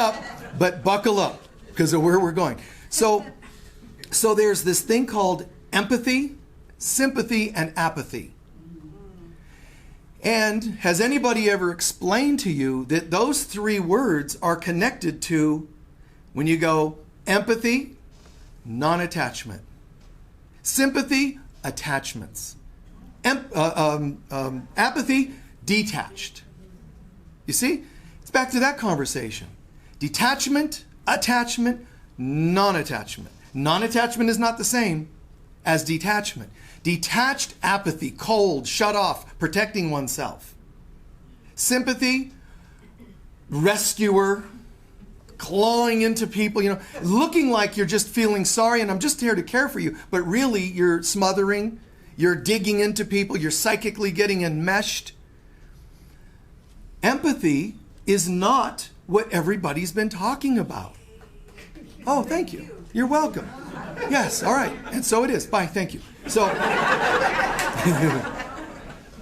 up, but buckle up because of where we're going. So there's this thing called empathy, sympathy, and apathy. And has anybody ever explained to you that those three words are connected to, when you go empathy, non-attachment, sympathy, attachments, apathy, detached. You see? It's back to that conversation. Detachment, attachment, non-attachment. Non-attachment is not the same as detachment. Detached apathy, cold, shut off, protecting oneself. Sympathy, rescuer, clawing into people, looking like you're just feeling sorry and I'm just here to care for you, but really you're smothering, you're digging into people, you're psychically getting enmeshed. Empathy is not what everybody's been talking about. Oh, thank you. You're welcome. Yes, all right. And so it is. Bye, thank you. So,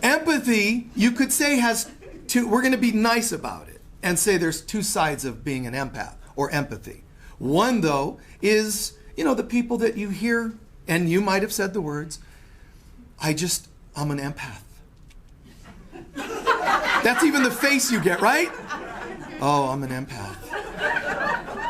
empathy, you could say has two, we're going to be nice about it and say there's two sides of being an empath or empathy. One, though, is, the people that you hear, and you might have said the words, I'm an empath. That's even the face you get, right? Oh, I'm an empath.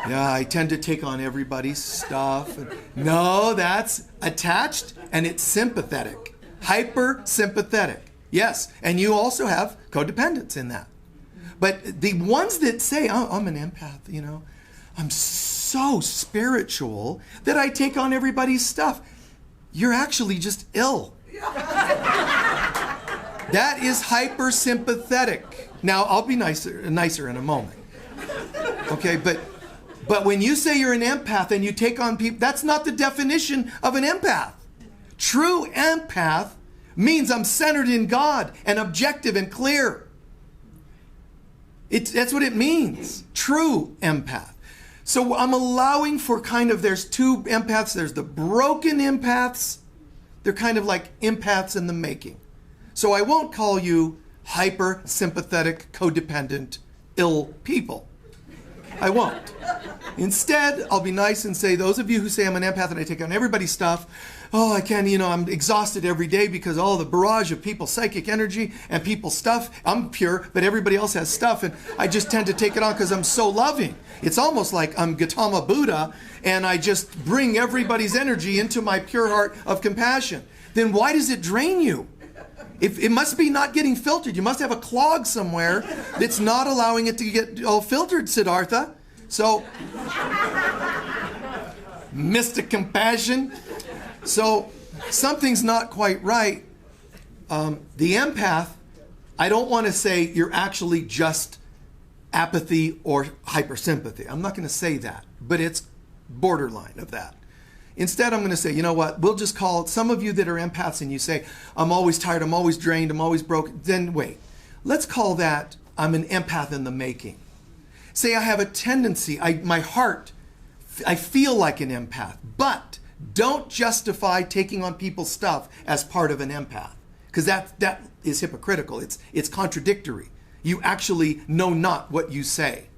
Yeah, I tend to take on everybody's stuff. No, that's attached and it's sympathetic. Hyper-sympathetic. Yes, and you also have codependence in that. But the ones that say, oh, I'm an empath, I'm so spiritual that I take on everybody's stuff. You're actually just ill. That is hyper-sympathetic. Now, I'll be nicer in a moment. Okay, but when you say you're an empath and you take on people, that's not the definition of an empath. True empath means I'm centered in God and objective and clear. That's what it means. True empath. So I'm allowing for there's two empaths. There's the broken empaths. They're kind of like empaths in the making. So I won't call you hyper-sympathetic, codependent, ill people. I won't. Instead, I'll be nice and say, those of you who say I'm an empath and I take on everybody's stuff, oh, I can't, I'm exhausted every day because all the barrage of people's psychic energy and people's stuff, I'm pure, but everybody else has stuff, and I just tend to take it on because I'm so loving. It's almost like I'm Gautama Buddha, and I just bring everybody's energy into my pure heart of compassion. Then why does it drain you? If it must be not getting filtered. You must have a clog somewhere that's not allowing it to get all filtered, Siddhartha. So, mystic compassion. So, something's not quite right. The empath, I don't want to say you're actually just apathy or hypersympathy. I'm not going to say that, but it's borderline of that. Instead, I'm going to say, you know what, we'll just call it, some of you that are empaths and you say, I'm always tired, I'm always drained, I'm always broken. Then wait, let's call that, I'm an empath in the making. Say I have a tendency, my heart, I feel like an empath, but don't justify taking on people's stuff as part of an empath. Because that is hypocritical, it's contradictory. You actually know not what you say.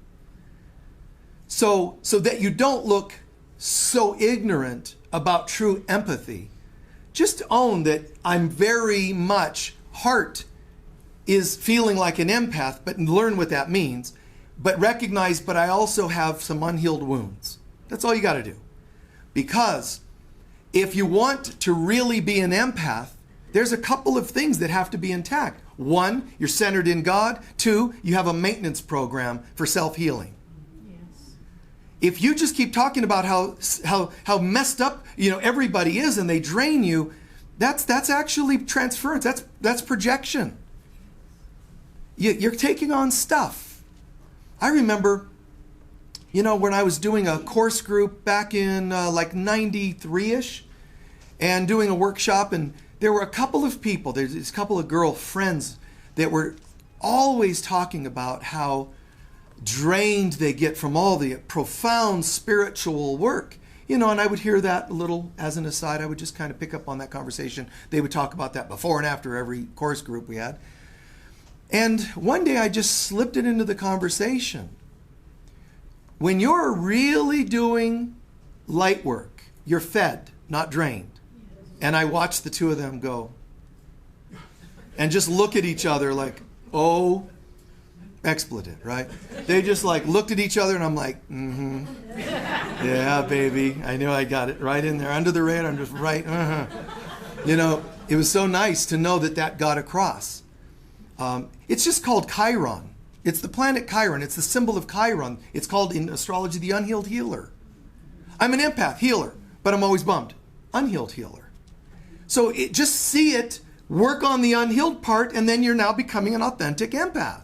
So that you don't look so ignorant about true empathy, just own that I'm very much, heart is feeling like an empath, but learn what that means, but recognize, but I also have some unhealed wounds. That's all you got to do. Because if you want to really be an empath, there's a couple of things that have to be intact. One, you're centered in God. Two, you have a maintenance program for self-healing. If you just keep talking about how messed up everybody is and they drain you, that's actually transference. That's projection. You're taking on stuff. I remember, when I was doing a course group back in like 93-ish and doing a workshop, and there were a couple of people, there's this couple of girlfriends that were always talking about how drained they get from all the profound spiritual work. And I would hear that a little as an aside. I would just kind of pick up on that conversation. They would talk about that before and after every course group we had. And one day I just slipped it into the conversation. When you're really doing light work, you're fed, not drained. And I watch the two of them go and just look at each other like, oh, expletive, right? They just like looked at each other and I'm like, mm-hmm. Yeah, baby. I knew I got it right in there. Under the radar, I'm just right. Uh-huh. You know, it was so nice to know that that got across. It's just called Chiron. It's the planet Chiron. It's the symbol of Chiron. It's called in astrology the unhealed healer. I'm an empath, healer, but I'm always bummed. Unhealed healer. So just see it, work on the unhealed part, and then you're now becoming an authentic empath.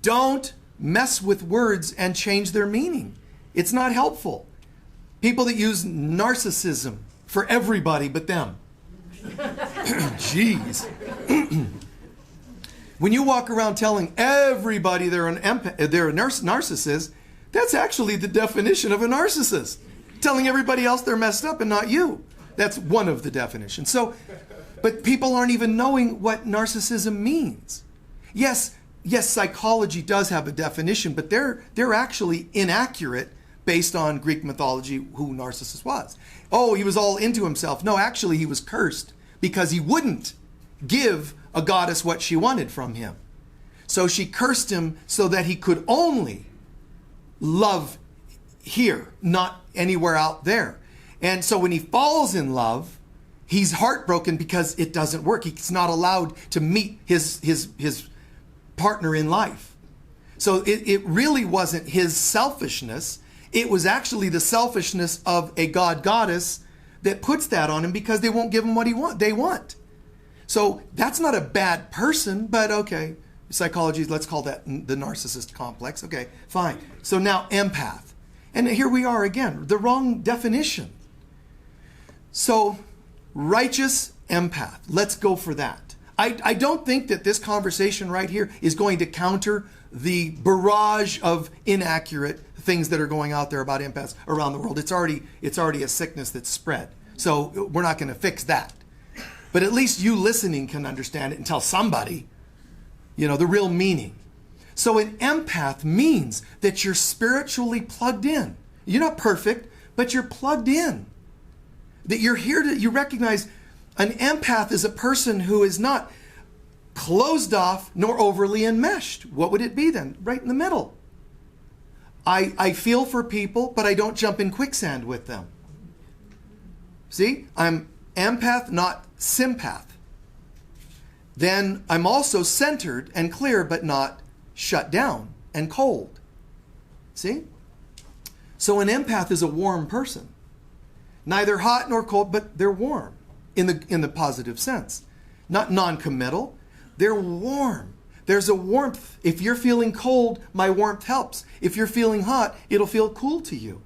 Don't mess with words and change their meaning. It's not helpful. People that use narcissism for everybody but them. Jeez. When you walk around telling everybody they're a narcissist, that's actually the definition of a narcissist. Telling everybody else they're messed up and not you. That's one of the definitions. So, but people aren't even knowing what narcissism means. Yes, psychology does have a definition, but they're actually inaccurate based on Greek mythology who Narcissus was. Oh, he was all into himself. No, actually he was cursed because he wouldn't give a goddess what she wanted from him. So she cursed him so that he could only love here, not anywhere out there. And so when he falls in love, he's heartbroken because it doesn't work. He's not allowed to meet his partner in life. So it really wasn't his selfishness. It was actually the selfishness of a goddess that puts that on him because they won't give him what they want. So that's not a bad person, but okay. Psychology, let's call that the narcissist complex. Okay, fine. So now empath. And here we are again, the wrong definition. So righteous empath, let's go for that. I don't think that this conversation right here is going to counter the barrage of inaccurate things that are going out there about empaths around the world. It's already a sickness that's spread. So we're not going to fix that. But at least you listening can understand it and tell somebody, the real meaning. So an empath means that you're spiritually plugged in. You're not perfect, but you're plugged in. That you're here you recognize an empath is a person who is not closed off nor overly enmeshed. What would it be then? Right in the middle. I feel for people, but I don't jump in quicksand with them. See, I'm empath, not sympath. Then I'm also centered and clear, but not shut down and cold. See? So an empath is a warm person. Neither hot nor cold, but they're warm in the positive sense. Not non-committal. They're warm. There's a warmth. If you're feeling cold, my warmth helps. If you're feeling hot, it'll feel cool to you.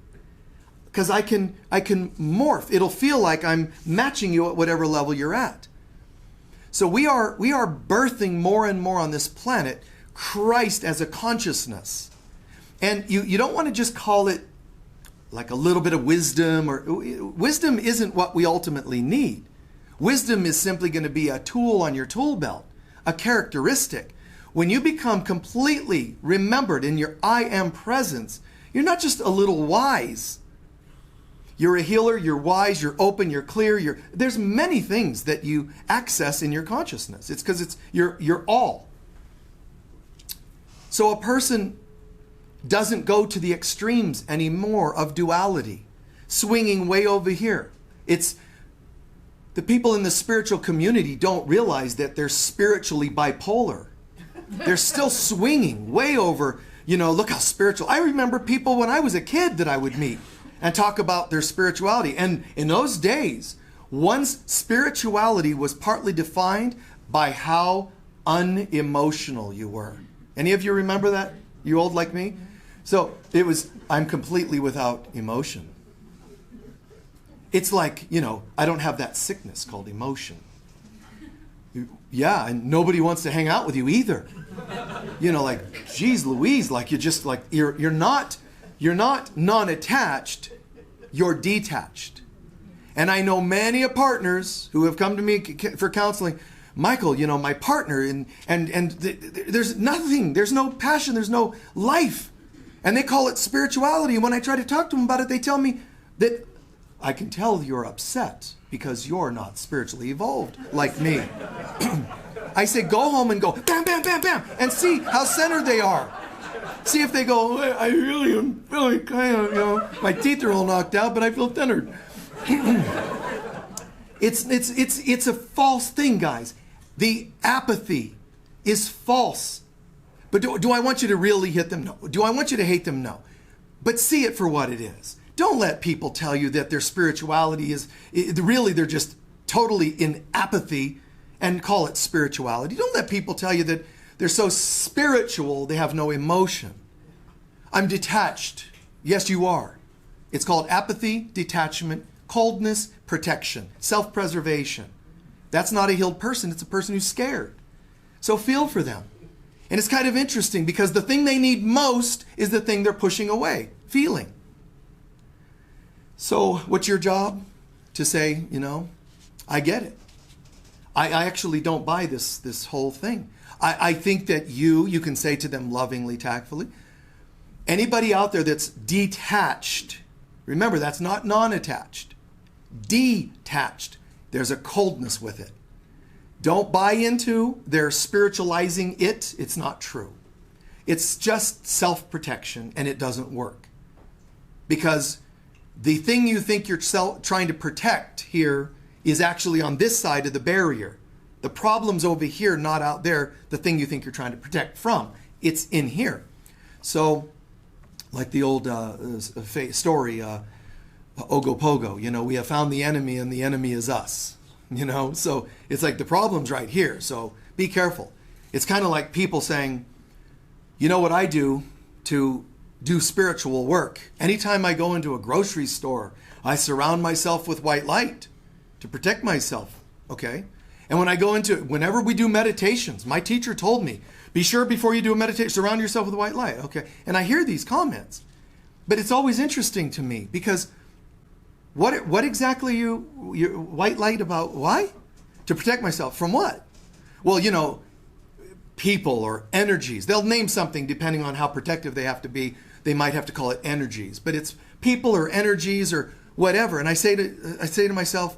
Because I can morph. It'll feel like I'm matching you at whatever level you're at. So we are birthing more and more on this planet Christ as a consciousness. And you don't want to just call it like a little bit of wisdom. Wisdom isn't what we ultimately need. Wisdom is simply going to be a tool on your tool belt, a characteristic. When you become completely remembered in your I am presence, you're not just a little wise. You're a healer, you're wise, you're open, you're clear. There's many things that you access in your consciousness. It's because you're all. So a person doesn't go to the extremes anymore of duality, swinging way over here. It's the people in the spiritual community don't realize that they're spiritually bipolar. They're still swinging way over, look how spiritual. I remember people when I was a kid that I would meet and talk about their spirituality. And in those days, one's spirituality was partly defined by how unemotional you were. Any of you remember that? You old like me? So it was, I'm completely without emotion. It's like, I don't have that sickness called emotion. Yeah, and nobody wants to hang out with you either. Like, geez Louise, like you're just like, you're not non-attached, you're detached. And I know many partners who have come to me for counseling. Michael, my partner, and there's nothing, there's no passion, there's no life. And they call it spirituality. And when I try to talk to them about it, they tell me that I can tell you're upset because you're not spiritually evolved like me. I say, go home and go bam, bam, bam, bam, and see how centered they are. See if they go, I really am feeling kind of, my teeth are all knocked out, but I feel centered. It's a false thing, guys. The apathy is false. But do I want you to really hit them? No. Do I want you to hate them? No. But see it for what it is. Don't let people tell you that their spirituality is, really they're just totally in apathy and call it spirituality. Don't let people tell you that they're so spiritual they have no emotion. I'm detached. Yes, you are. It's called apathy, detachment, coldness, protection, self-preservation. That's not a healed person. It's a person who's scared. So feel for them. And it's kind of interesting because the thing they need most is the thing they're pushing away, feeling. So what's your job? To say, I get it. I actually don't buy this whole thing. I think that you can say to them lovingly, tactfully, anybody out there that's detached, remember that's not non-attached, detached, there's a coldness with it. Don't buy into their spiritualizing it. It's not true. It's just self-protection and it doesn't work. Because the thing you think you're trying to protect here is actually on this side of the barrier. The problem's over here, not out there, the thing you think you're trying to protect from. It's in here. So, like the old story, Ogopogo, we have found the enemy and the enemy is us. So it's like the problem's right here. So be careful. It's kind of like people saying, what I do to do spiritual work? Anytime I go into a grocery store, I surround myself with white light to protect myself. Okay? And whenever we do meditations, my teacher told me, be sure before you do a meditation, surround yourself with white light. Okay? And I hear these comments. But it's always interesting to me because what exactly you white light about? Why? To protect myself from what? Well, people or energies. They'll name something depending on how protective they have to be. They might have to call it energies, but it's people or energies or whatever. And I say to myself,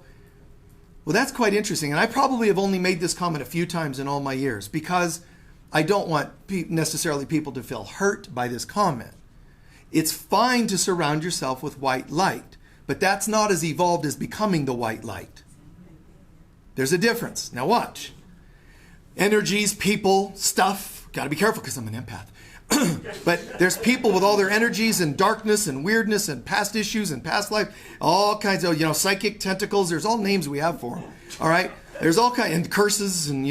well, that's quite interesting. And I probably have only made this comment a few times in all my years because I don't want necessarily people to feel hurt by this comment. It's fine to surround yourself with white light, but that's not as evolved as becoming the white light. There's a difference. Now watch. Energies, people, stuff. Got to be careful because I'm an empath. But there's people with all their energies and darkness and weirdness and past issues and past life, all kinds of, psychic tentacles. There's all names we have for them. All right? There's all kinds, and curses and,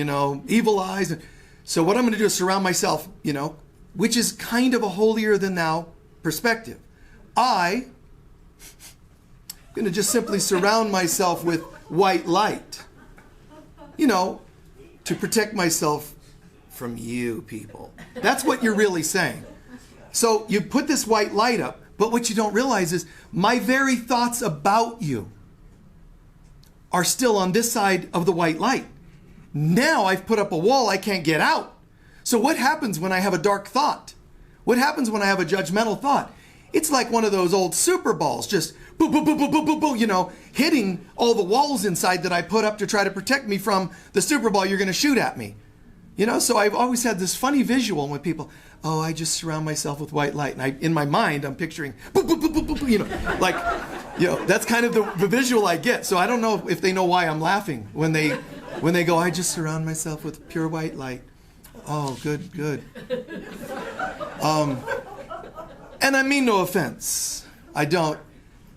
evil eyes. So what I'm going to do is surround myself, which is kind of a holier than thou perspective. I'm going to just simply surround myself with white light, to protect myself from you people. That's what you're really saying. So you put this white light up, but what you don't realize is my very thoughts about you are still on this side of the white light. Now I've put up a wall I can't get out. So what happens when I have a dark thought? What happens when I have a judgmental thought? It's like one of those old super balls, just boom, boom, boom, boom, boom, boom, boom, hitting all the walls inside that I put up to try to protect me from the super ball you're going to shoot at me. So I've always had this funny visual when people, I just surround myself with white light. And in my mind, I'm picturing, boom, boom, boom, boom, boom, boom, that's kind of the visual I get. So I don't know if they know why I'm laughing when they go, I just surround myself with pure white light. Oh, good. And I mean no offense. I don't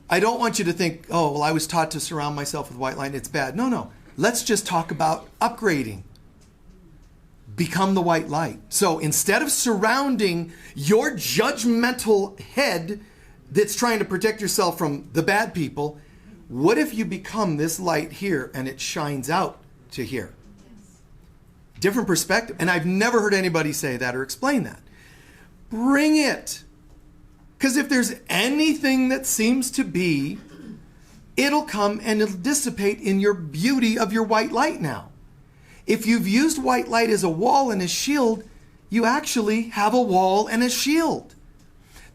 want you to think, I was taught to surround myself with white light. It's bad. No. Let's just talk about upgrading. Become the white light. So instead of surrounding your judgmental head that's trying to protect yourself from the bad people, what if you become this light here and it shines out to here? Different perspective. And I've never heard anybody say that or explain that. Bring it. Because if there's anything that seems to be, it'll come and it'll dissipate in your beauty of your white light now. If you've used white light as a wall and a shield, you actually have a wall and a shield.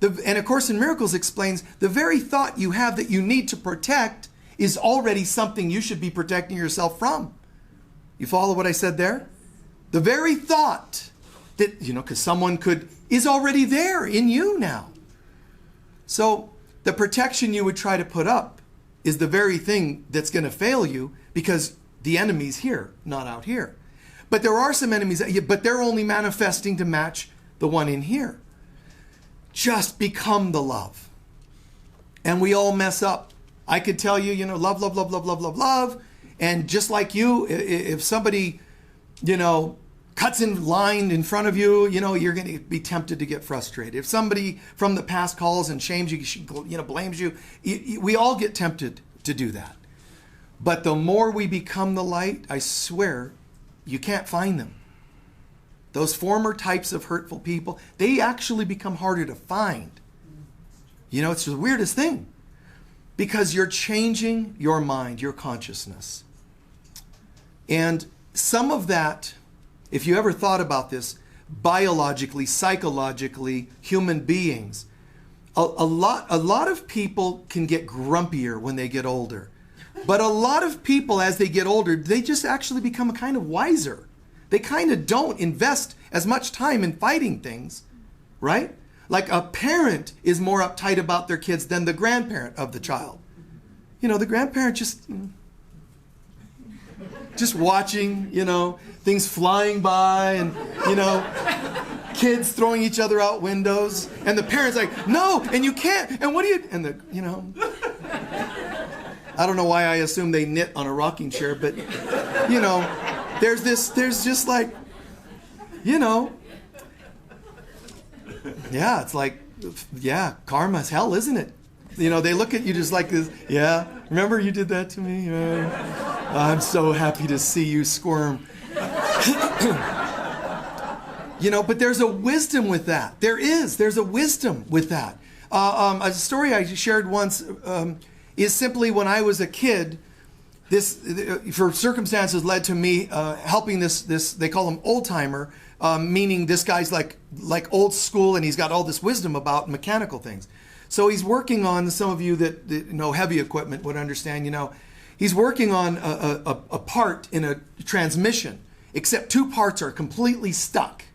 And A Course in Miracles explains the very thought you have that you need to protect is already something you should be protecting yourself from. You follow what I said there? The very thought that, because someone is already there in you now. So the protection you would try to put up is the very thing that's going to fail you, because the enemy's here, not out here. But there are some enemies, but they're only manifesting to match the one in here. Just become the love. And we all mess up. I could tell you, love, love, love, love, love, love, love. And just like you, if somebody, cuts in line in front of you, you're going to be tempted to get frustrated. If somebody from the past calls and shames you, blames you, we all get tempted to do that. But the more we become the light, I swear, you can't find them. Those former types of hurtful people, they actually become harder to find. It's the weirdest thing, because you're changing your mind, your consciousness. And some of that, if you ever thought about this, biologically, psychologically, human beings, a lot of people can get grumpier when they get older. But a lot of people, as they get older, they just actually become kind of wiser. They kind of don't invest as much time in fighting things, right? Like a parent is more uptight about their kids than the grandparent of the child. The grandparent just watching, things flying by and, kids throwing each other out windows. And the parent's like, no, and you can't. And what do you, and I don't know why I assume they knit on a rocking chair, but, there's just like, yeah, it's like, yeah, karma's hell, isn't it? They look at you just like this, yeah, remember you did that to me? I'm so happy to see you squirm. But there's a wisdom with that. There's a wisdom with that. A story I shared once is simply when I was a kid, this, for circumstances, led to me helping this, they call him old timer, meaning this guy's like old school, and he's got all this wisdom about mechanical things. So he's working on, some of you that know heavy equipment would understand, he's working on a part in a transmission, except two parts are completely stuck.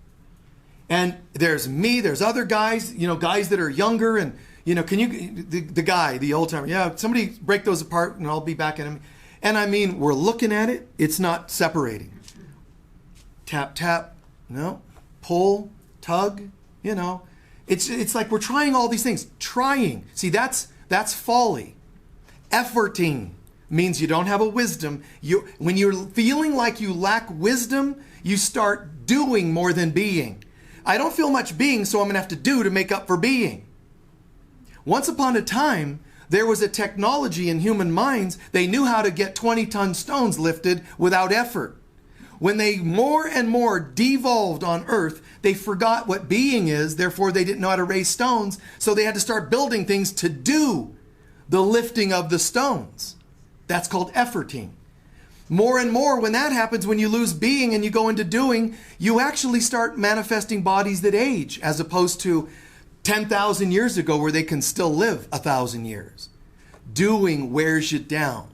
And there's me, there's other guys, guys that are younger, and, can you, the guy, the old timer, yeah, somebody break those apart and I'll be back in him. And I mean, we're looking at it, it's not separating. Tap, tap, no, pull, tug, It's like we're trying all these things. Trying. See, that's folly. Efforting means you don't have a wisdom. When you're feeling like you lack wisdom, you start doing more than being. I don't feel much being, so I'm going to have to do to make up for being. Once upon a time, there was a technology in human minds. They knew how to get 20-ton stones lifted without effort. When they more and more devolved on earth, they forgot what being is, therefore they didn't know how to raise stones, so they had to start building things to do the lifting of the stones. That's called efforting. More and more, when that happens, when you lose being and you go into doing, you actually start manifesting bodies that age, as opposed to 10,000 years ago where they can still live 1,000 years. Doing wears you down.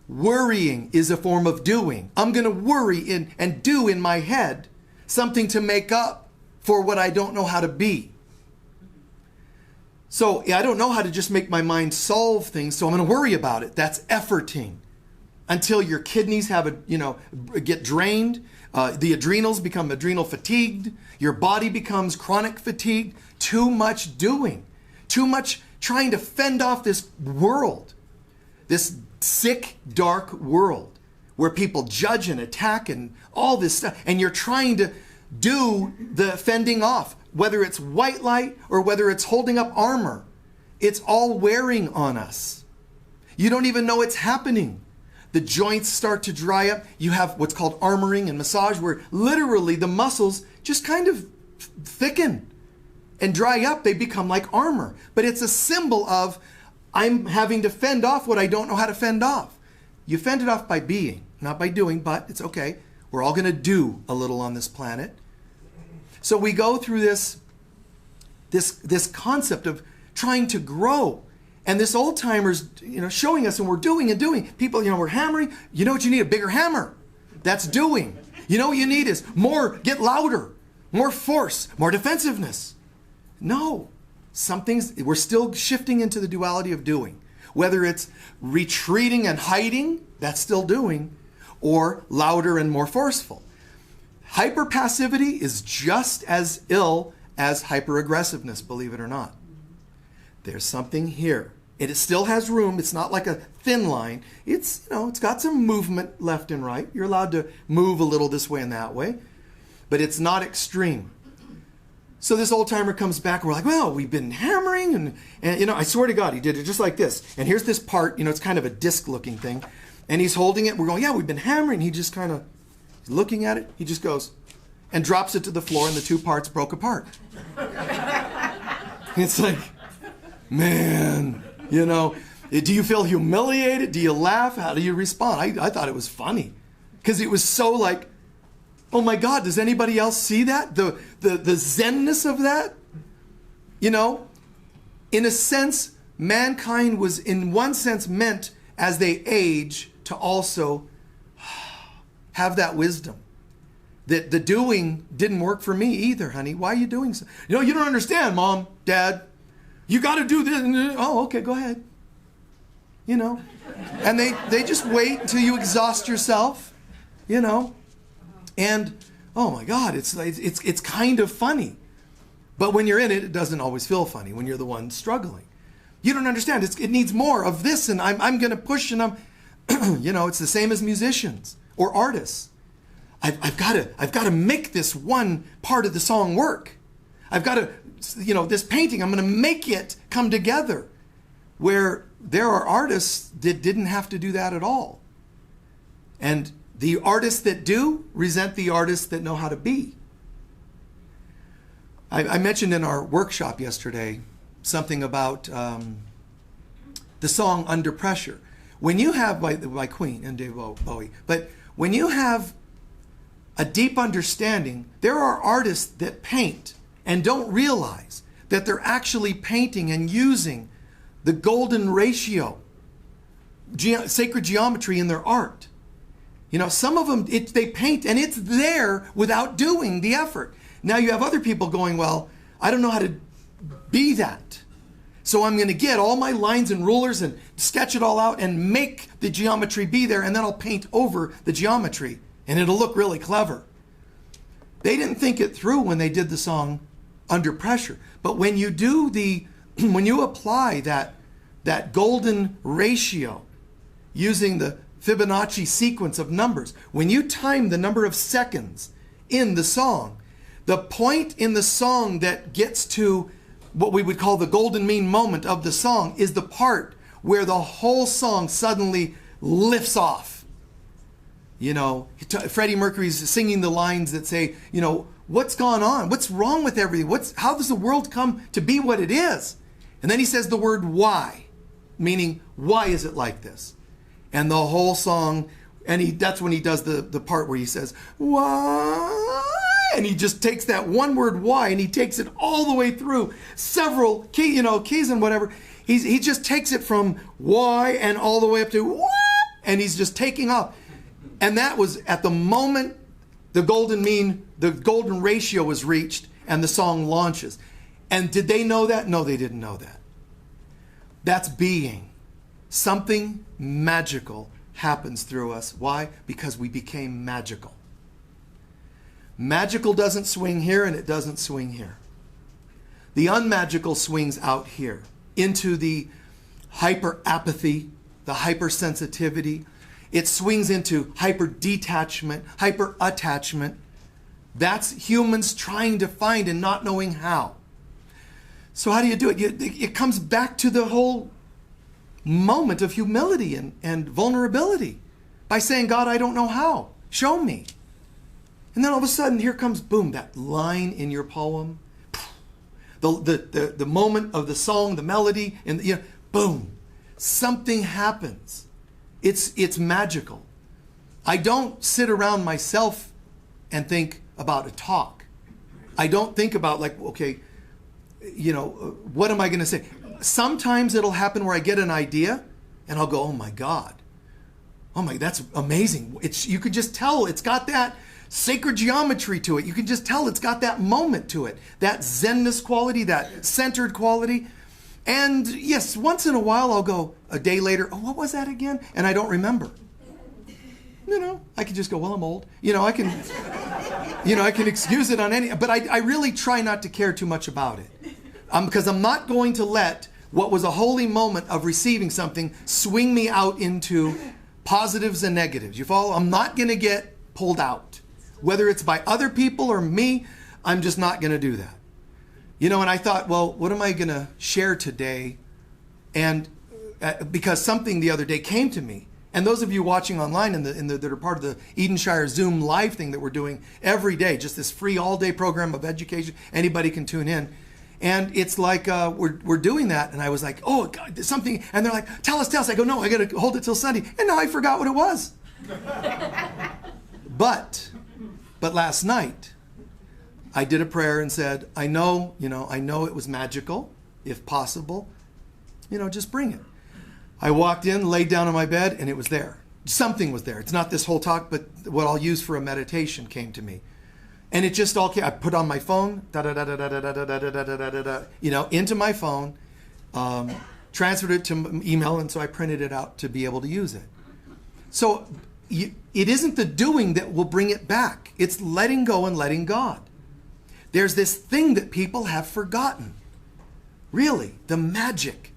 Worrying is a form of doing. I'm going to worry and do in my head something to make up for what I don't know how to be. So I don't know how to just make my mind solve things, so I'm going to worry about it. That's efforting. Until your kidneys get drained, the adrenals become adrenal fatigued, your body becomes chronic fatigue. Too much doing, too much trying to fend off this world, this sick, dark world where people judge and attack and all this stuff, and you're trying to do the fending off, whether it's white light or whether it's holding up armor. It's all wearing on us. You don't even know it's happening. The joints start to dry up. You have what's called armoring and massage, where literally the muscles just kind of thicken and dry up. They become like armor. But it's a symbol of, I'm having to fend off what I don't know how to fend off. You fend it off by being, not by doing, but it's okay. We're all going to do a little on this planet. So we go through this this concept of trying to grow. And this old timer's, showing us, and we're doing and doing. People, we're hammering. You know what you need? A bigger hammer. That's doing. You know what you need is more, get louder, more force, more defensiveness. No, we're still shifting into the duality of doing. Whether it's retreating and hiding, that's still doing, or louder and more forceful. Hyperpassivity is just as ill as hyperaggressiveness, believe it or not. There's something here. It still has room. It's not like a thin line. It's got some movement left and right. You're allowed to move a little this way and that way, but it's not extreme. So this old timer comes back and we're like, well, we've been hammering and I swear to God, he did it just like this. And here's this part, it's kind of a disc looking thing. And he's holding it. We're going, yeah, we've been hammering. He just kind of looking at it. He just goes and drops it to the floor and the two parts broke apart. It's like, man, do you feel humiliated? Do you laugh? How do you respond? I thought it was funny because it was so like, oh my God, does anybody else see that? The zenness of that? In a sense, mankind was in one sense meant as they age to also have that wisdom. That the doing didn't work for me either, honey. Why are you doing so? You don't understand, Mom, Dad. You got to do this. Oh, okay, go ahead. And they just wait until you exhaust yourself, And, oh my God, it's kind of funny. But when you're in it, it doesn't always feel funny when you're the one struggling. You don't understand. It needs more of this, and I'm going to push, and it's the same as musicians or artists. I've got to make this one part of the song work. I've got to, this painting, I'm going to make it come together. Where there are artists that didn't have to do that at all. And the artists that do resent the artists that know how to be. I mentioned in our workshop yesterday something about the song Under Pressure. When you have, by Queen and David Bowie, but when you have a deep understanding, there are artists that paint and don't realize that they're actually painting and using the golden ratio, sacred geometry in their art. Some of them, they paint and it's there without doing the effort. Now you have other people going, well, I don't know how to be that. So I'm going to get all my lines and rulers and sketch it all out and make the geometry be there, and then I'll paint over the geometry and it'll look really clever. They didn't think it through when they did the song Under Pressure. But when you when you apply that golden ratio using the Fibonacci sequence of numbers, when you time the number of seconds in the song, the point in the song that gets to what we would call the golden mean moment of the song is the part where the whole song suddenly lifts off. Freddie Mercury's singing the lines that say, what's gone on? What's wrong with everything? How does the world come to be what it is? And then he says the word why, meaning why is it like this? And the whole song, and that's when he does the part where he says, why? And he just takes that one word why, and he takes it all the way through several keys and whatever. He just takes it from why and all the way up to what? And he's just taking off. And that was at the moment the golden ratio was reached and the song launches. And did they know that? No, they didn't know that. That's being. Something magical happens through us. Why? Because we became magical. Magical doesn't swing here and it doesn't swing here. The unmagical swings out here into the hyper-apathy, the hypersensitivity. It swings into hyper-detachment, hyper-attachment. That's humans trying to find and not knowing how. So how do you do it? It comes back to the whole moment of humility and vulnerability by saying, God, I don't know how. Show me. And then all of a sudden, here comes, boom, that line in your poem. The moment of the song, the melody, and boom, something happens. It's magical. I don't sit around myself and think about a talk. I don't think about okay, what am I going to say? Sometimes it'll happen where I get an idea and I'll go, oh my God. Oh my, that's amazing. You can just tell it's got that sacred geometry to it. You can just tell it's got that moment to it, that zenness quality, that centered quality. And yes, once in a while I'll go a day later, oh, what was that again? And I don't remember. I can just go, well, I'm old. I can excuse it on any, but I really try not to care too much about it. Because I'm not going to let what was a holy moment of receiving something swing me out into positives and negatives. You follow? I'm not going to get pulled out. Whether it's by other people or me, I'm just not going to do that. And I thought, well, what am I going to share today? And because something the other day came to me. And those of you watching online that are part of the Edenshire Zoom live thing that we're doing every day, just this free all-day program of education, anybody can tune in. And it's like we're doing that, and I was like, oh, God, there's something. And they're like, tell us. I go, no, I got to hold it till Sunday. And now I forgot what it was. But last night, I did a prayer and said, I know it was magical, if possible. Just bring it. I walked in, laid down on my bed, and it was there. Something was there. It's not this whole talk, but what I'll use for a meditation came to me. And it just all came. I put on my phone, into my phone, transferred it to email, and so I printed it out to be able to use it. So it isn't the doing that will bring it back. It's letting go and letting God. There's this thing that people have forgotten. Really, the magic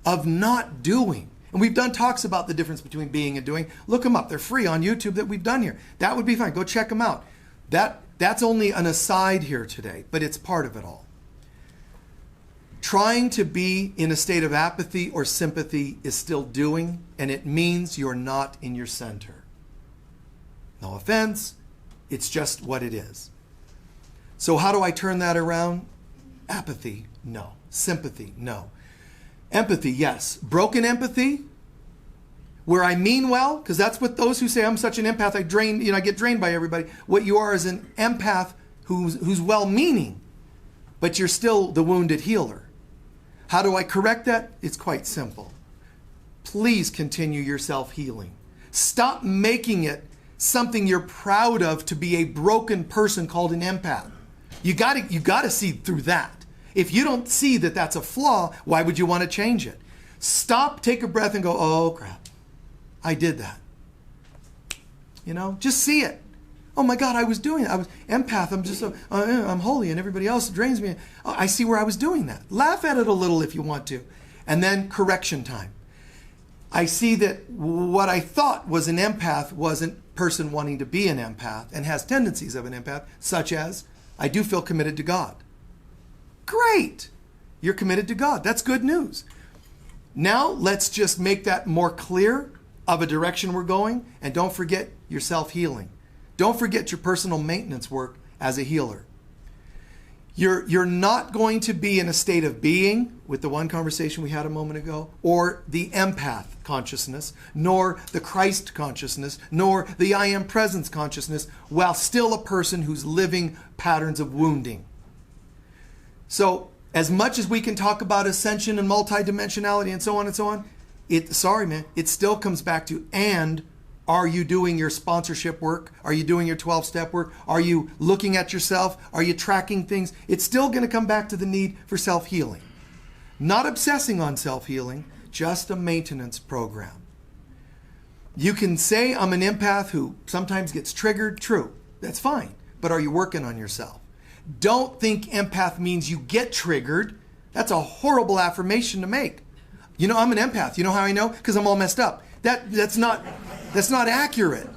of not doing. And we've done talks about the difference between being and doing. Look them up. They're free on YouTube that we've done here. That would be fine. Go check them out. That's only an aside here today, but it's part of it all. Trying to be in a state of apathy or sympathy is still doing, and it means you're not in your center. No offense, it's just what it is. So how do I turn that around? Apathy, no. Sympathy, no. Empathy, yes. Broken empathy, where I mean well, because that's what those who say I'm such an empath, I get drained by everybody. What you are is an empath who's well-meaning, but you're still the wounded healer. How do I correct that? It's quite simple. Please continue your self-healing. Stop making it something you're proud of to be a broken person called an empath. You got to see through that. If you don't see that that's a flaw, why would you want to change it? Stop, take a breath, and go, oh, crap. I did that. Just see it. Oh my God, I was doing it. I was empath. I'm just, I'm holy and everybody else drains me. Oh, I see where I was doing that. Laugh at it a little if you want to. And then correction time. I see that what I thought was an empath wasn't a person wanting to be an empath and has tendencies of an empath, such as, I do feel committed to God. Great. You're committed to God. That's good news. Now let's just make that more clear of a direction we're going, and don't forget your self-healing. Don't forget your personal maintenance work as a healer. You're not going to be in a state of being, with the one conversation we had a moment ago, or the empath consciousness, nor the Christ consciousness, nor the I am presence consciousness, while still a person who's living patterns of wounding. So as much as we can talk about ascension and multidimensionality and so on, it still comes back to, and are you doing your sponsorship work? Are you doing your 12-step work? Are you looking at yourself? Are you tracking things? It's still going to come back to the need for self-healing. Not obsessing on self-healing, just a maintenance program. You can say I'm an empath who sometimes gets triggered. True, that's fine. But are you working on yourself? Don't think empath means you get triggered. That's a horrible affirmation to make. I'm an empath. You know how I know? Because I'm all messed up. That's not accurate.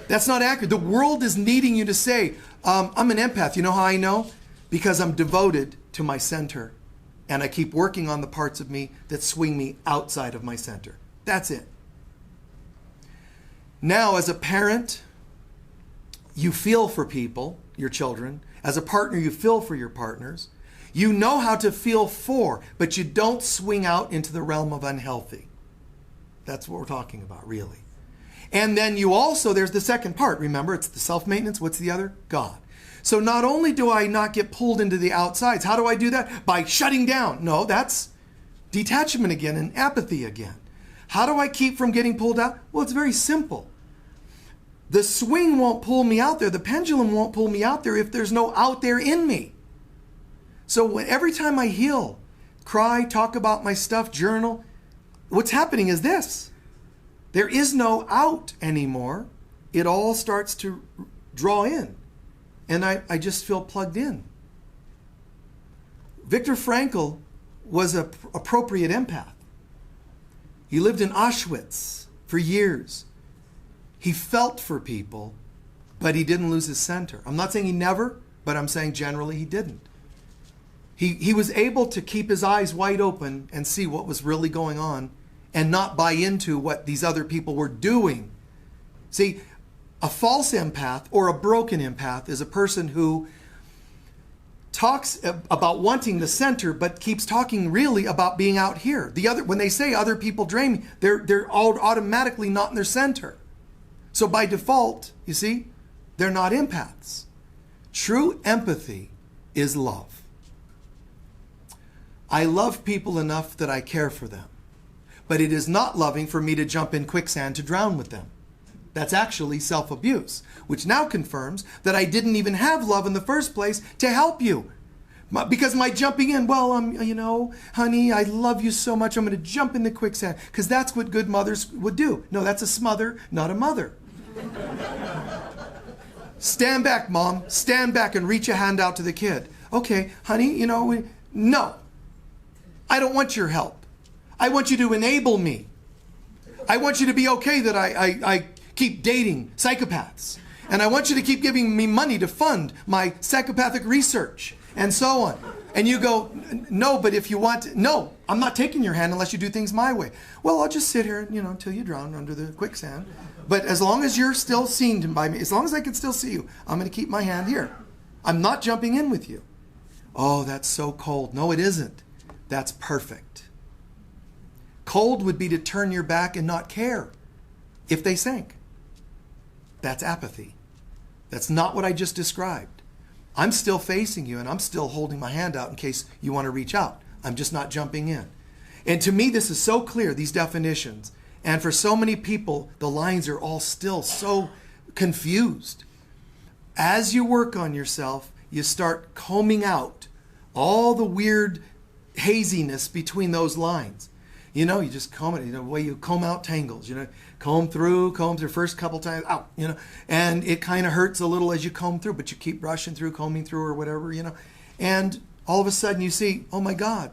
That's not accurate. The world is needing you to say, I'm an empath. You know how I know? Because I'm devoted to my center. And I keep working on the parts of me that swing me outside of my center. That's it. Now, as a parent, you feel for people, your children. As a partner, you feel for your partners. You know how to feel for, but you don't swing out into the realm of unhealthy. That's what we're talking about, really. And then you also, there's the second part. Remember, it's the self-maintenance. What's the other? God. So not only do I not get pulled into the outsides, how do I do that? By shutting down. No, that's detachment again and apathy again. How do I keep from getting pulled out? Well, it's very simple. The swing won't pull me out there. The pendulum won't pull me out there if there's no out there in me. So every time I heal, cry, talk about my stuff, journal, what's happening is this. There is no out anymore. It all starts to draw in. And I just feel plugged in. Viktor Frankl was an appropriate empath. He lived in Auschwitz for years. He felt for people, but he didn't lose his center. I'm not saying he never, but I'm saying generally he didn't. He was able to keep his eyes wide open and see what was really going on and not buy into what these other people were doing. See, a false empath or a broken empath is a person who talks about wanting the center, but keeps talking really about being out here. When they say other people drain me, they're all automatically not in their center. So by default, you see, they're not empaths. True empathy is love. I love people enough that I care for them, but it is not loving for me to jump in quicksand to drown with them. That's actually self-abuse, which now confirms that I didn't even have love in the first place to help you. Because my jumping in, well, honey, I love you so much, I'm going to jump in the quicksand, because that's what good mothers would do. No, that's a smother, not a mother. Stand back, Mom. Stand back and reach a hand out to the kid. Okay, honey, no. I don't want your help. I want you to enable me. I want you to be okay that I keep dating psychopaths. And I want you to keep giving me money to fund my psychopathic research and so on. And you go, no, but if you want to, no, I'm not taking your hand unless you do things my way. Well, I'll just sit here, until you drown under the quicksand. But as long as you're still seen by me, as long as I can still see you, I'm going to keep my hand here. I'm not jumping in with you. Oh, that's so cold. No, it isn't. That's perfect. Cold would be to turn your back and not care if they sank. That's apathy. That's not what I just described. I'm still facing you and I'm still holding my hand out in case you want to reach out. I'm just not jumping in. And to me, this is so clear, these definitions. And for so many people, the lines are all still so confused. As you work on yourself, you start combing out all the weird haziness between those lines. You just comb it, the way you comb out tangles, comb through first couple times, out, and it kind of hurts a little as you comb through, but you keep brushing through, combing through or whatever, and all of a sudden you see, oh my God,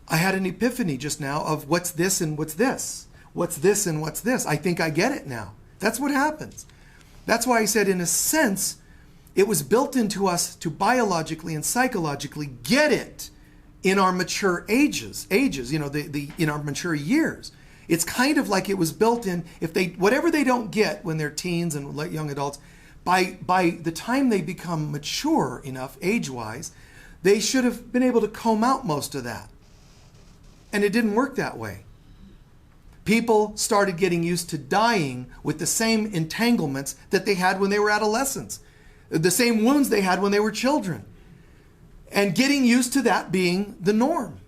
I had an epiphany just now of what's this and what's this, what's this and what's this. I think I get it now. That's what happens. That's why I said, in a sense, it was built into us to biologically and psychologically get it in our mature ages, in our mature years. It's kind of like it was built in, whatever they don't get when they're teens and young adults, by the time they become mature enough age-wise, they should have been able to comb out most of that. And it didn't work that way. People started getting used to dying with the same entanglements that they had when they were adolescents, the same wounds they had when they were children. And getting used to that being the norm.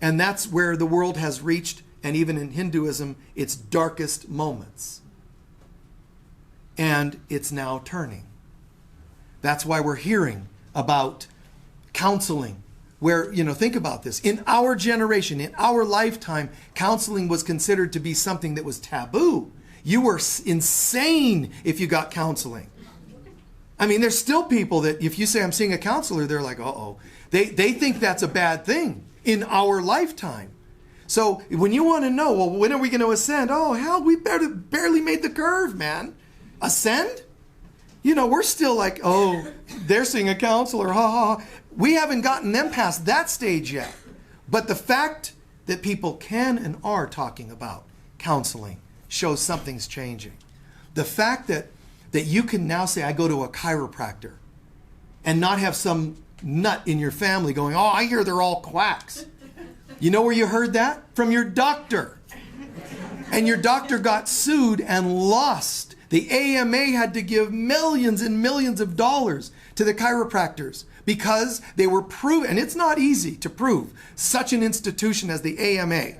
And that's where the world has reached, and even in Hinduism, its darkest moments. And it's now turning. That's why we're hearing about counseling, where, think about this. In our generation, in our lifetime, counseling was considered to be something that was taboo. You were insane if you got counseling. I mean, there's still people that if you say I'm seeing a counselor, they're like, uh-oh. They think that's a bad thing in our lifetime. So when you want to know, well, when are we going to ascend? Oh, hell, we barely made the curve, man. Ascend? We're still like, oh, they're seeing a counselor, ha ha. We haven't gotten them past that stage yet. But the fact that people can and are talking about counseling shows something's changing. The fact that you can now say, I go to a chiropractor, and not have some nut in your family going, oh, I hear they're all quacks. You know where you heard that? From your doctor. And your doctor got sued and lost The AMA had to give millions and millions of dollars to the chiropractors because they were proven, and it's not easy to prove such an institution as the AMA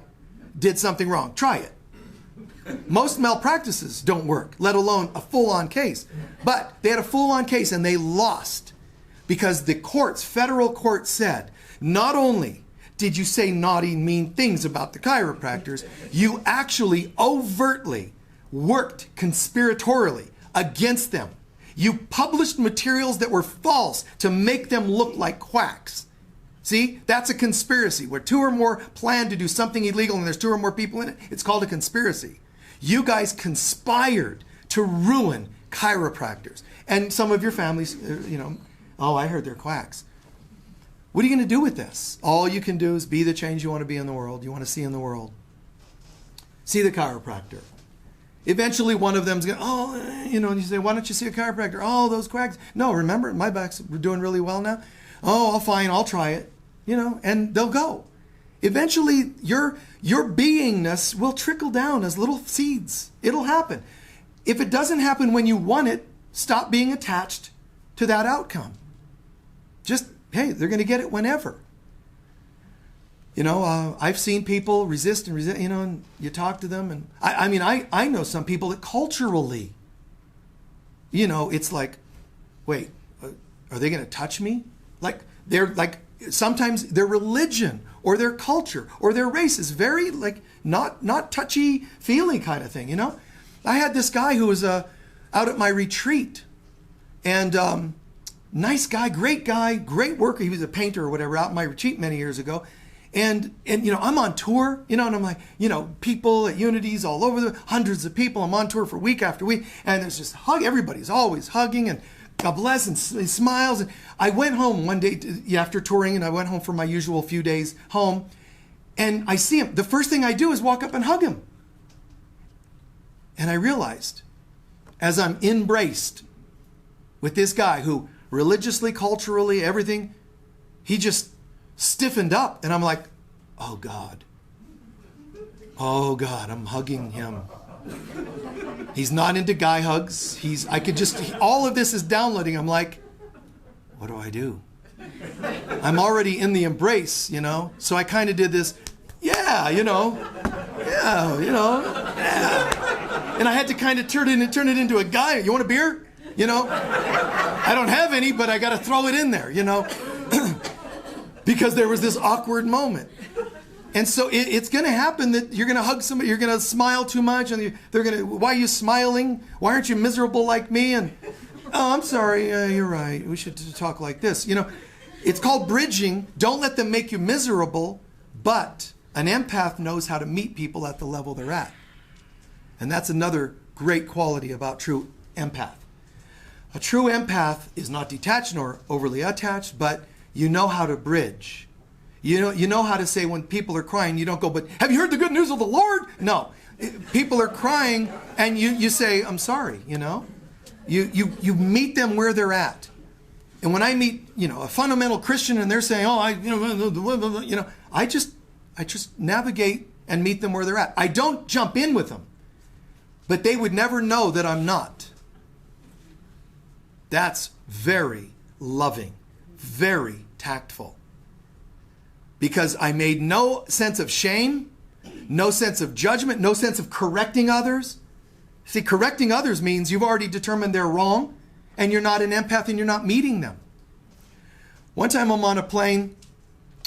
did something wrong. Try it. Most malpractices don't work, let alone a full-on case. But they had a full-on case and they lost because the courts, federal courts said, not only did you say naughty, mean things about the chiropractors, you actually overtly worked conspiratorially against them. You published materials that were false to make them look like quacks. See, that's a conspiracy. Where two or more plan to do something illegal and there's two or more people in it, it's called a conspiracy. You guys conspired to ruin chiropractors. And some of your families, oh, I heard they're quacks. What are you going to do with this? All you can do is be the change you want to be in the world, you want to see in the world. See the chiropractor. Eventually one of them's going, and you say, why don't you see a chiropractor? Oh, those quacks. No, remember, my back's doing really well now. Oh, fine, I'll try it. And they'll go. Eventually, your beingness will trickle down as little seeds. It'll happen. If it doesn't happen when you want it, stop being attached to that outcome. Just, hey, they're going to get it whenever. I've seen people resist, and you talk to them. And I know some people that culturally, it's like, wait, are they going to touch me? Like, they're like, sometimes their religion or their culture or their race is very like not touchy-feely kind of thing, I had this guy who was out at my retreat, and nice guy, great worker. He was a painter or whatever out at my retreat many years ago. And I'm on tour, and I'm like, people at Unities all over, hundreds of people. I'm on tour for week after week, and there's just everybody's always hugging, and God bless, and he smiles. And I went home one day after touring, and I went home for my usual few days home, and I see him. The first thing I do is walk up and hug him. And I realized, as I'm embraced with this guy who religiously, culturally, everything, he just stiffened up, and I'm like, oh God, I'm hugging him. He's not into guy hugs. All of this is downloading. I'm like, what do I do? I'm already in the embrace, so I kind of did this, yeah. And I had to kind of turn it into a guy. You want a beer? I don't have any, but I got to throw it in there, because there was this awkward moment. And so it's going to happen that you're going to hug somebody, you're going to smile too much, and they're going to, why are you smiling? Why aren't you miserable like me? And, oh, I'm sorry, you're right. We should talk like this. It's called bridging. Don't let them make you miserable, but an empath knows how to meet people at the level they're at. And that's another great quality about true empath. A true empath is not detached nor overly attached, but you know how to bridge. You know how to say when people are crying, you don't go, but have you heard the good news of the Lord? No. People are crying and you say, I'm sorry, You meet them where they're at. And when I meet, a fundamental Christian and they're saying, I just navigate and meet them where they're at. I don't jump in with them, but they would never know that I'm not. That's very loving, very tactful. Because I made no sense of shame, no sense of judgment, no sense of correcting others. See, correcting others means you've already determined they're wrong and you're not an empath and you're not meeting them. One time I'm on a plane,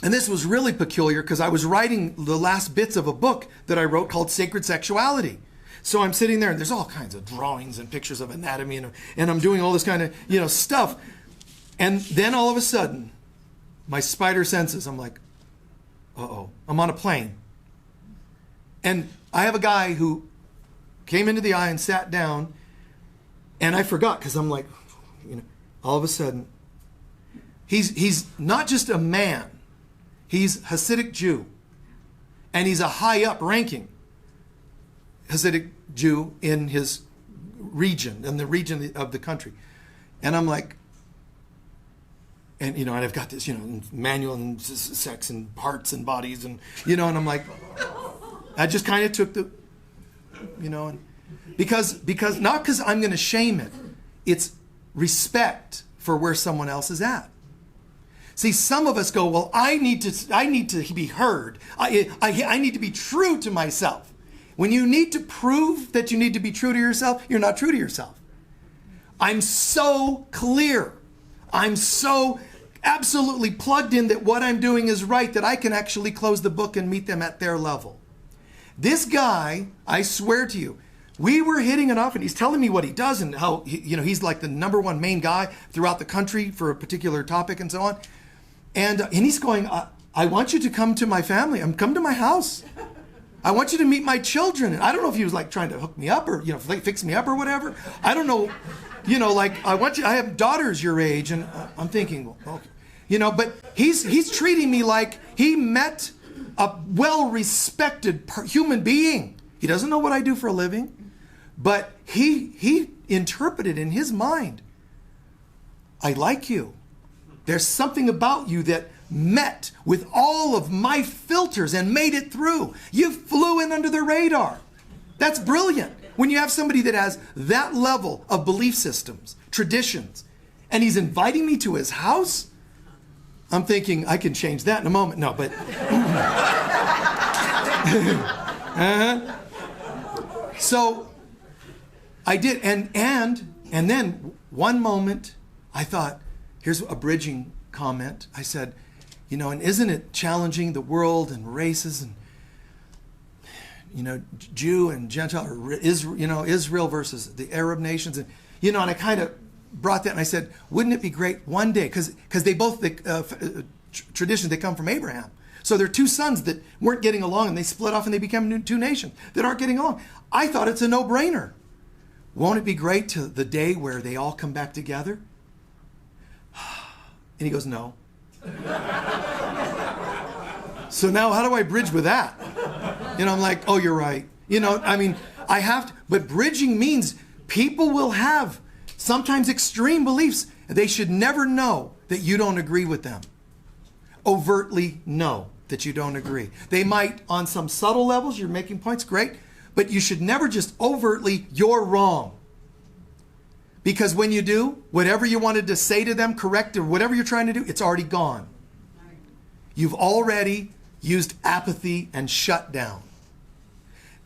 and this was really peculiar because I was writing the last bits of a book that I wrote called Sacred Sexuality. So I'm sitting there and there's all kinds of drawings and pictures of anatomy and I'm doing all this kind of, stuff. And then all of a sudden, my spider senses, I'm like, uh-oh, I'm on a plane. And I have a guy who came into the aisle and sat down, and I forgot because I'm like, all of a sudden, he's not just a man, he's Hasidic Jew, and he's a high up ranking Hasidic Jew in his region, in the region of the country. And I'm like, and and I've got this, manual and sex and hearts and bodies and, and I'm like, I just kind of took the, Because not because I'm going to shame it. It's respect for where someone else is at. See, some of us go, well, I need to be heard. I need to be true to myself. When you need to prove that you need to be true to yourself, you're not true to yourself. I'm so clear. I'm so absolutely plugged in that what I'm doing is right, that I can actually close the book and meet them at their level. This guy, I swear to you, we were hitting it off, and he's telling me what he does and how he's like the number one main guy throughout the country for a particular topic and so on. And he's going, I want you to come to my family. Come to my house. I want you to meet my children. And I don't know if he was like trying to hook me up or fix me up or whatever. I don't know. I have daughters your age, and I'm thinking, well, okay. But he's treating me like he met a well-respected human being. He doesn't know what I do for a living. But he interpreted in his mind, I like you. There's something about you that met with all of my filters and made it through. You flew in under the radar. That's brilliant. When you have somebody that has that level of belief systems, traditions, and he's inviting me to his house, I'm thinking I can change that in a moment. No, but... So... I did, and then one moment I thought, here's a bridging comment. I said, and isn't it challenging, the world and races and, Jew and Gentile, or Israel versus the Arab nations, and I kind of brought that and I said, wouldn't it be great one day, because they both, traditions, they come from Abraham. So they're two sons that weren't getting along and they split off and they became two nations that aren't getting along. I thought it's a no-brainer. Won't it be great to the day where they all come back together? And he goes, no. So now how do I bridge with that? I'm like, oh, you're right. I have to. But bridging means people will have sometimes extreme beliefs. They should never know that you don't agree with them. Overtly know that you don't agree. They might, on some subtle levels, you're making points, great. But you should never just overtly, you're wrong. Because when you do, whatever you wanted to say to them, correct, or whatever you're trying to do, it's already gone. You've already used apathy and shut down.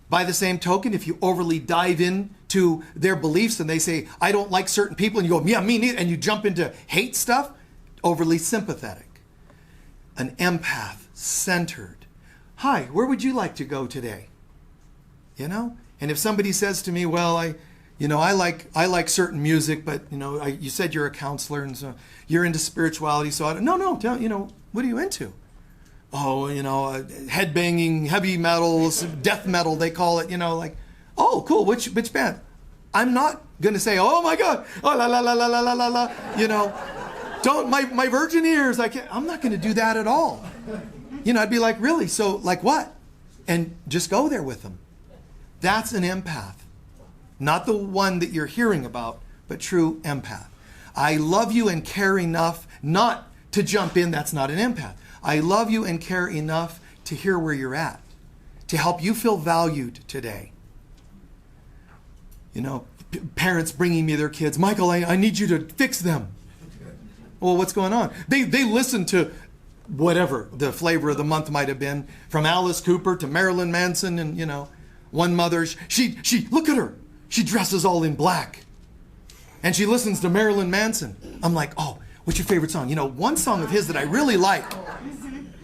By the same token, if you overly dive into their beliefs and they say, I don't like certain people, and you go, yeah, me neither, and you jump into hate stuff, overly sympathetic. An empath, centered. Hi, where would you like to go today? And if somebody says to me, well, I like certain music, but you said you're a counselor and so you're into spirituality, so what are you into? Oh, headbanging, heavy metal, death metal, they call it, oh, cool, which band? I'm not going to say, oh my God, oh la la la la la la la, don't, my virgin ears, I'm not going to do that at all. I'd be like, really? So like what? And just go there with them. That's an empath. Not the one that you're hearing about, but true empath. I love you and care enough not to jump in. That's not an empath. I love you and care enough to hear where you're at, to help you feel valued today. Parents bringing me their kids. Michael, I need you to fix them. Well, what's going on? They listen to whatever the flavor of the month might have been, from Alice Cooper to Marilyn Manson, and one mother, she look at her. She dresses all in black. And she listens to Marilyn Manson. I'm like, oh, what's your favorite song? One song of his that I really like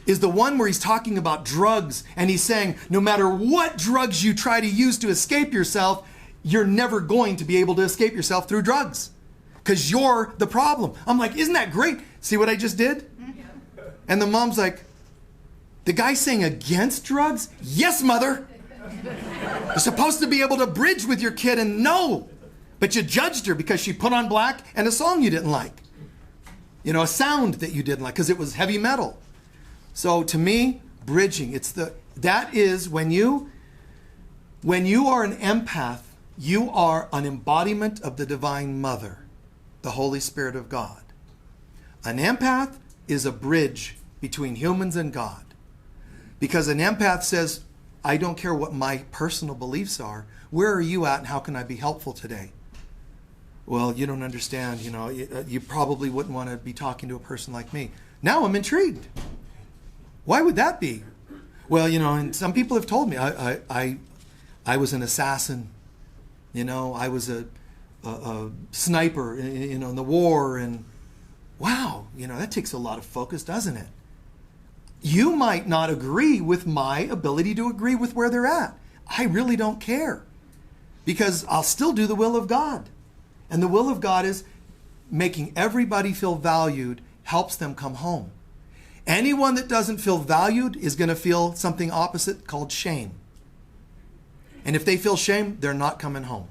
is the one where he's talking about drugs. And he's saying, no matter what drugs you try to use to escape yourself, you're never going to be able to escape yourself through drugs. Because you're the problem. I'm like, isn't that great? See what I just did? And the mom's like, the guy saying against drugs? Yes, mother. You're supposed to be able to bridge with your kid and know. But you judged her because she put on black and a song you didn't like. A sound that you didn't like because it was heavy metal. So to me, bridging, that is when you are an empath, you are an embodiment of the Divine Mother, the Holy Spirit of God. An empath is a bridge between humans and God. Because an empath says, I don't care what my personal beliefs are. Where are you at and how can I be helpful today? Well, you don't understand, you probably wouldn't want to be talking to a person like me. Now I'm intrigued. Why would that be? Well, and some people have told me I was an assassin. I was a sniper, in the war, and wow, that takes a lot of focus, doesn't it? You might not agree with my ability to agree with where they're at. I really don't care, because I'll still do the will of God. And the will of God is making everybody feel valued, helps them come home. Anyone that doesn't feel valued is going to feel something opposite called shame. And if they feel shame, they're not coming home.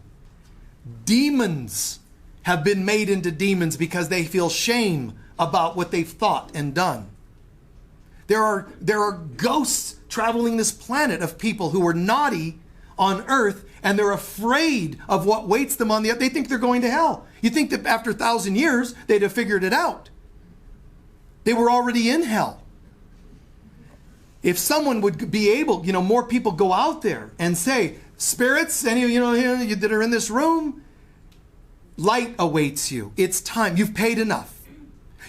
Demons have been made into demons because they feel shame about what they've thought and done. There are ghosts traveling this planet of people who were naughty on earth, and they're afraid of what waits them on the other. They think they're going to hell. You think that after 1,000 years, they'd have figured it out. They were already in hell. If someone would be able, more people go out there and say, spirits, any of you that are in this room, light awaits you. It's time. You've paid enough.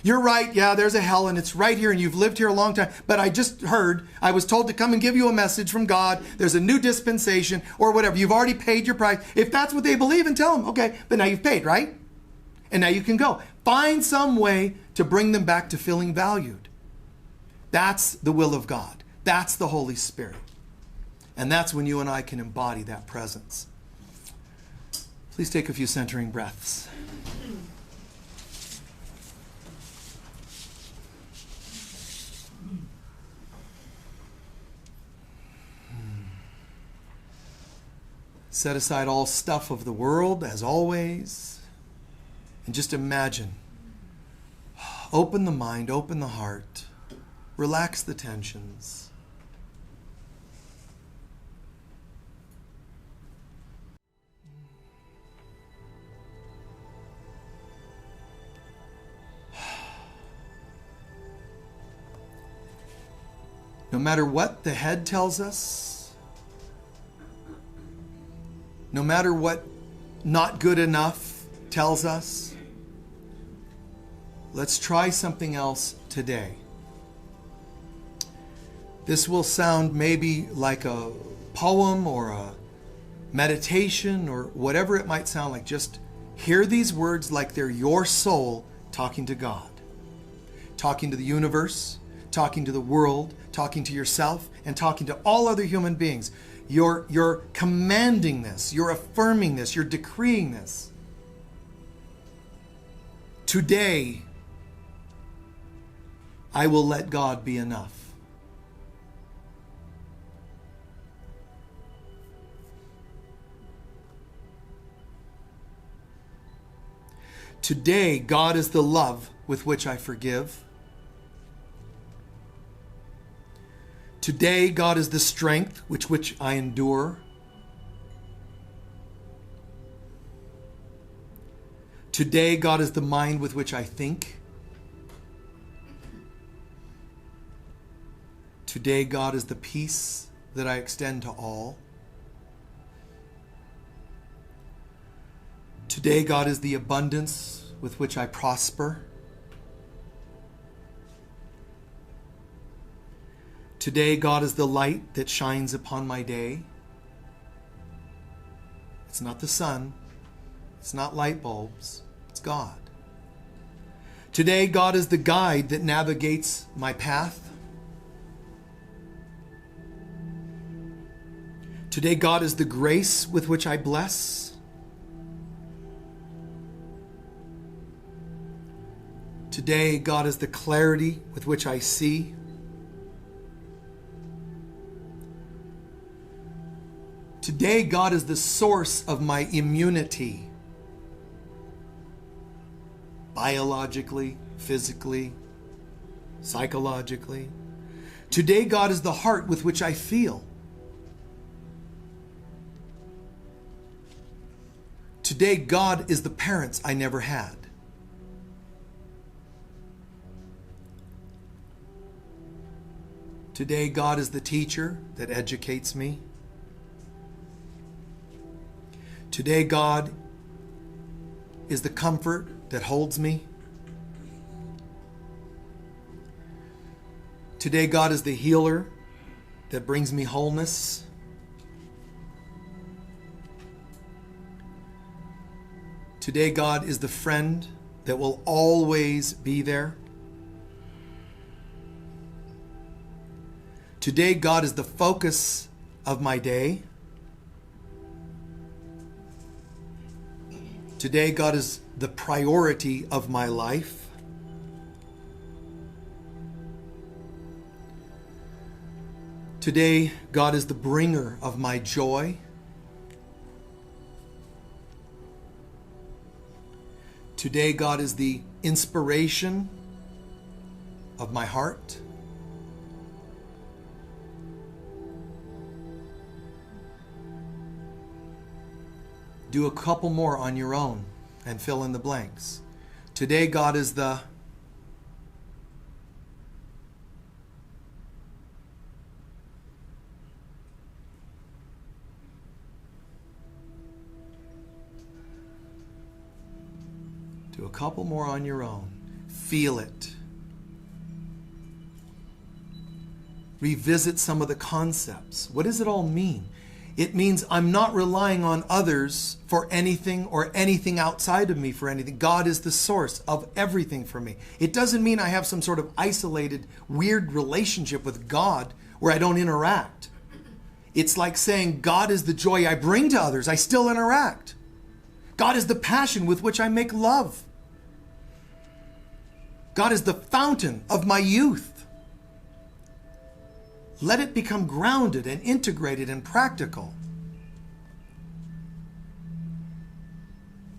You're right. Yeah, there's a hell and it's right here and you've lived here a long time. But I just heard, I was told to come and give you a message from God. There's a new dispensation or whatever. You've already paid your price. If that's what they believe, and tell them, okay, but now you've paid, right? And now you can go. Find some way to bring them back to feeling valued. That's the will of God. That's the Holy Spirit. And that's when you and I can embody that presence. Please take a few centering breaths. Set aside all stuff of the world, as always, and just imagine. Open the mind, open the heart, relax the tensions. No matter what the head tells us, no matter what not good enough tells us, let's try something else today. This will sound maybe like a poem or a meditation or whatever it might sound like. Just hear these words like they're your soul talking to God, talking to the universe, talking to the world, talking to yourself, and talking to all other human beings. You're commanding this, you're affirming this, you're decreeing this. Today, I will let God be enough. Today, God is the love with which I forgive. Today, God is the strength with which I endure. Today, God is the mind with which I think. Today, God is the peace that I extend to all. Today, God is the abundance with which I prosper. Today, God is the light that shines upon my day. It's not the sun. It's not light bulbs. It's God. Today, God is the guide that navigates my path. Today, God is the grace with which I bless. Today, God is the clarity with which I see. Today, God is the source of my immunity. Biologically, physically, psychologically. Today, God is the heart with which I feel. Today, God is the parents I never had. Today, God is the teacher that educates me. Today, God is the comfort that holds me. Today, God is the healer that brings me wholeness. Today, God is the friend that will always be there. Today, God is the focus of my day. Today, God is the priority of my life. Today, God is the bringer of my joy. Today, God is the inspiration of my heart. Do a couple more on your own and fill in the blanks. Today, God is the Do a couple more on your own. Feel it. Revisit some of the concepts. What does it all mean? It means I'm not relying on others for anything or anything outside of me for anything. God is the source of everything for me. It doesn't mean I have some sort of isolated, weird relationship with God where I don't interact. It's like saying God is the joy I bring to others. I still interact. God is the passion with which I make love. God is the fountain of my youth. Let it become grounded and integrated and practical.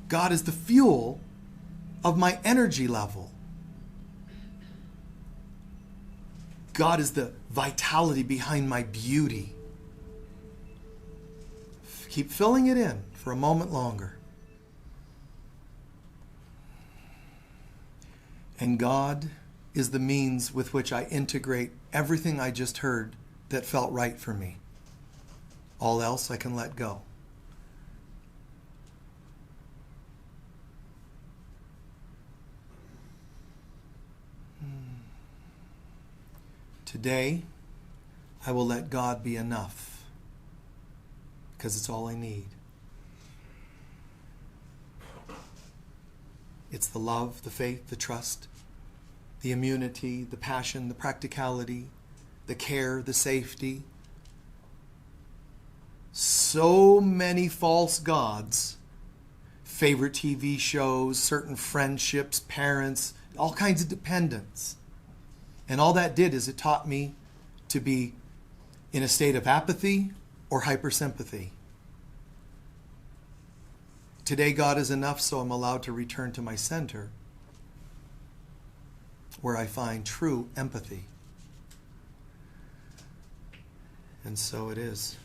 God is the fuel of my energy level. God is the vitality behind my beauty. Keep filling it in for a moment longer. And God is the means with which I integrate everything I just heard that felt right for me. All else I can let go. Today, I will let God be enough because it's all I need. It's the love, the faith, the trust, the immunity, the passion, the practicality, the care, the safety. So many false gods, favorite TV shows, certain friendships, parents, all kinds of dependence. And all that did is it taught me to be in a state of apathy or hypersympathy. Today, God is enough, so I'm allowed to return to my center, where I find true empathy. And so it is.